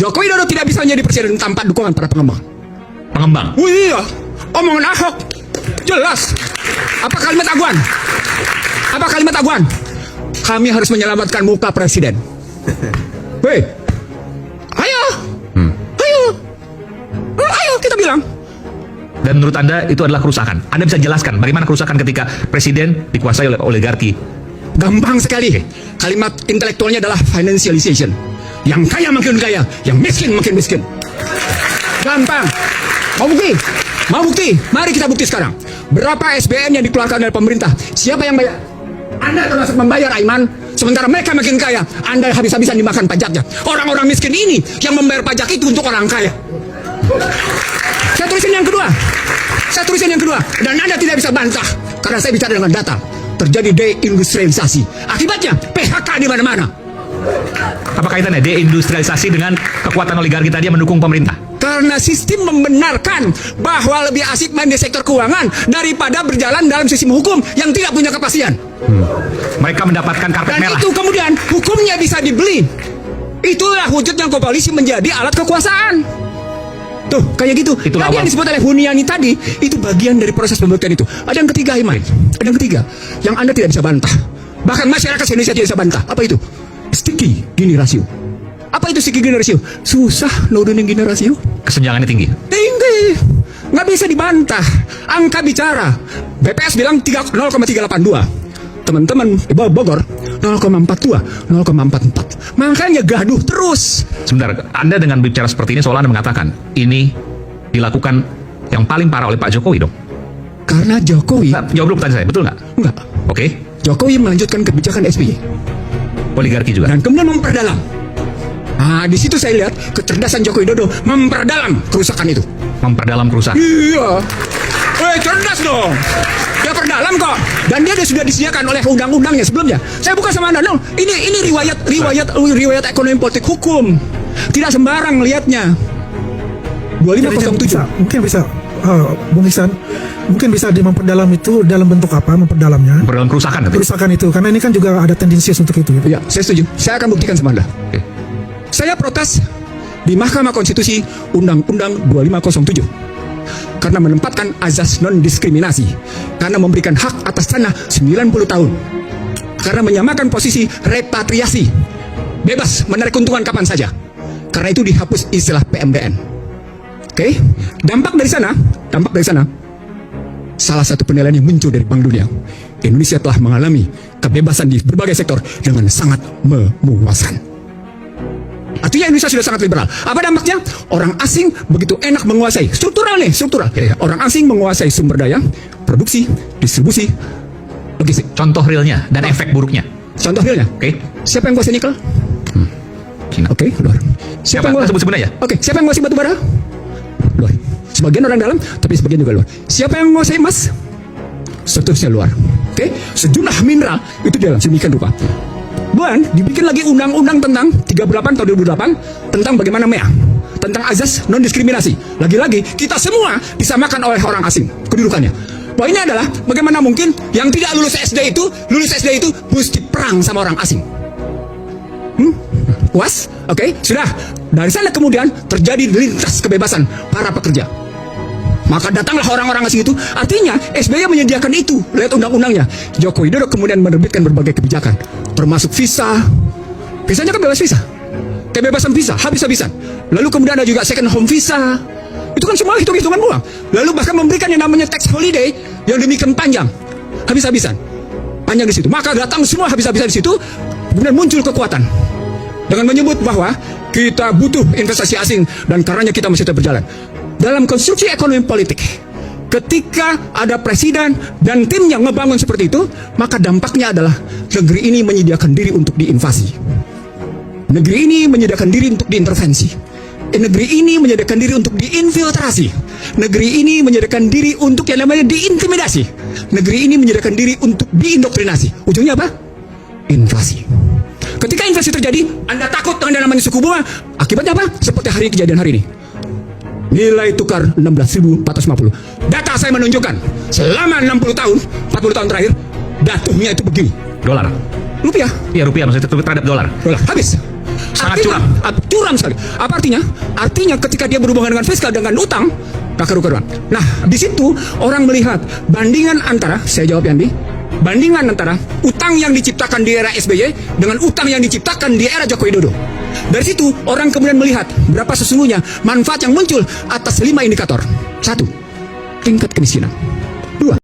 Jokowi Dodo tidak bisa menjadi presiden tanpa dukungan para pengembang. Pengembang. Oh iya, omongan Ahok jelas. Apa kalimat Aguan? Apa kalimat Aguan? Kami harus menyelamatkan muka presiden. Hei, ayo, ayo kita bilang. Dan menurut Anda itu adalah kerusakan. Anda bisa jelaskan bagaimana kerusakan ketika presiden dikuasai oleh oligarki? Gampang sekali. Kalimat intelektualnya adalah financialization. Yang kaya makin kaya, yang miskin makin miskin. Gampang. Mau bukti? Mau bukti? Mari kita bukti sekarang. Berapa SBN yang dikeluarkan oleh pemerintah? Siapa yang bayar? Anda termasuk membayar, Aiman. Sementara mereka makin kaya, Anda habis-habisan dimakan pajaknya. Orang-orang miskin ini yang membayar pajak itu untuk orang kaya. Saya tulisin yang kedua. Saya tulisin yang kedua. Dan Anda tidak bisa bantah. Karena saya bicara dengan data. Terjadi deindustrialisasi. Akibatnya PHK di mana-mana. Apa kaitannya deindustrialisasi dengan kekuatan oligarki tadi yang mendukung pemerintah? Karena sistem membenarkan bahwa lebih asik main di sektor keuangan daripada berjalan dalam sistem hukum yang tidak punya kepastian. Mereka mendapatkan karpet Dan merah. itu kemudian hukumnya bisa dibeli. Itulah wujudnya koalisi menjadi alat kekuasaan. Tuh, kayak gitu. Itulah Tadi yang disebut oleh Huniani tadi, itu bagian dari proses pembuktian itu. Ada yang ketiga, Iman. Ada yang ketiga, yang Anda tidak bisa bantah. Bahkan masyarakat Indonesia tidak bisa bantah. Apa itu? Sticky Gini ratio. Apa itu sticky Gini ratio? Susah nurunin Gini ratio. Kesenjangannya tinggi. Tinggi. Nggak bisa dibantah. Angka bicara. BPS bilang 0,382. Teman-teman di Bogor 0,42, 0,44. Makanya gaduh terus. Sebentar, Anda dengan bicara seperti ini seolah Anda mengatakan ini dilakukan yang paling parah oleh Pak Jokowi dong. Karena Jokowi, Nah, jawab dulu pertanyaan saya, betul nggak? enggak. Oke, Jokowi melanjutkan kebijakan SBY oligarki juga. dan kemudian memperdalam. Nah, di situ saya lihat kecerdasan Jokowi Dodo memperdalam kerusakan itu. Memperdalam kerusakan. Iya. Cerdas dong. Dia perdalam kok. Dan dia sudah disediakan oleh undang-undangnya sebelumnya. Saya bukan sama Anda. No. Ini riwayat ekonomi politik hukum. Tidak sembarang melihatnya. 2507. Mungkin bisa Bung Ihsan, mungkin bisa memperdalam itu dalam bentuk apa memperdalamnya? Memperdalam kerusakan. Kerusakan itu, karena ini kan juga ada tendensius untuk itu. Gitu. Ya, saya setuju. Saya akan buktikan sama Anda. Oke. Saya protes di Mahkamah Konstitusi Undang-Undang 2507 karena menempatkan azas non-diskriminasi, karena memberikan hak atas tanah 90 tahun, karena menyamakan posisi repatriasi, bebas menarik keuntungan kapan saja, karena itu dihapus istilah PMDN. Oke, dampak dari sana, salah satu penilaian yang muncul dari Bank Dunia, Indonesia telah mengalami kebebasan di berbagai sektor dengan sangat memuaskan. Artinya Indonesia sudah sangat liberal. Apa dampaknya? Orang asing begitu enak menguasai. Struktural. Ya. Orang asing menguasai sumber daya, produksi, distribusi, logistik. Contoh realnya dan efek buruknya. Contoh realnya. Oke. Siapa yang kuasai nikel? Cina. Oke, luar. Siapa yang Sebut sebenarnya. Oke, siapa yang menguasai batu bara? Luar. Sebagian orang dalam, tapi sebagian juga luar. Siapa yang menguasai emas? Seterusnya luar. Oke, sejumlah mineral itu dalam sedemikian rupa. Dan dibikin lagi undang-undang tentang 38 tahun 2008 tentang bagaimana MEA, tentang azas non-diskriminasi. Lagi-lagi kita semua disamakan oleh orang asing kedudukannya. Poinnya adalah bagaimana mungkin yang tidak lulus SD itu mesti perang sama orang asing. Puas? Oke, sudah. Dari sana kemudian terjadi lintas kebebasan para pekerja. Maka datanglah orang-orang asing itu. Artinya SBY menyediakan itu. Lihat undang-undangnya. Joko Widodo kemudian menerbitkan berbagai kebijakan, termasuk visa. Visanya kan bebas visa. Kebebasan visa, habis-habisan. Lalu kemudian ada juga second home visa. Itu kan semua hitung-hitungan uang. Lalu bahkan memberikan yang namanya tax holiday yang demikian panjang. Habis-habisan. Panjang di situ. Maka datang semua habis-habisan di situ. Kemudian muncul kekuatan. Dengan menyebut bahwa kita butuh investasi asing dan karenanya kita mesti tetap berjalan. Dalam konstruksi ekonomi politik, ketika ada presiden dan tim yang ngebangun seperti itu, maka dampaknya adalah negeri ini menyediakan diri untuk diinvasi. Negeri ini menyediakan diri untuk diintervensi. Negeri ini menyediakan diri untuk diinfiltrasi. Negeri ini menyediakan diri untuk yang namanya diintimidasi. Negeri ini menyediakan diri untuk diindoktrinasi. Ujungnya apa? Inflasi. Ketika inflasi terjadi, Anda takut dengan yang namanya suku bunga. Akibatnya apa? Seperti hari ini, kejadian hari ini. Nilai tukar 16.450. Data saya menunjukkan selama 40 tahun terakhir jatuhnya itu begini. Dolar. Rupiah. Iya, rupiah maksudnya terhadap dolar. Habis. Sangat Artinya, curam sekali. Apa artinya? Artinya ketika dia berhubungan dengan fiskal dengan utang, tak keru-keruan. Nah, di situ orang melihat bandingan antara, saya jawab Yandi, bandingan antara utang yang diciptakan di era SBY dengan utang yang diciptakan di era Joko Widodo. Dari situ orang kemudian melihat berapa sesungguhnya manfaat yang muncul atas 5 indikator. 1. Tingkat kemiskinan.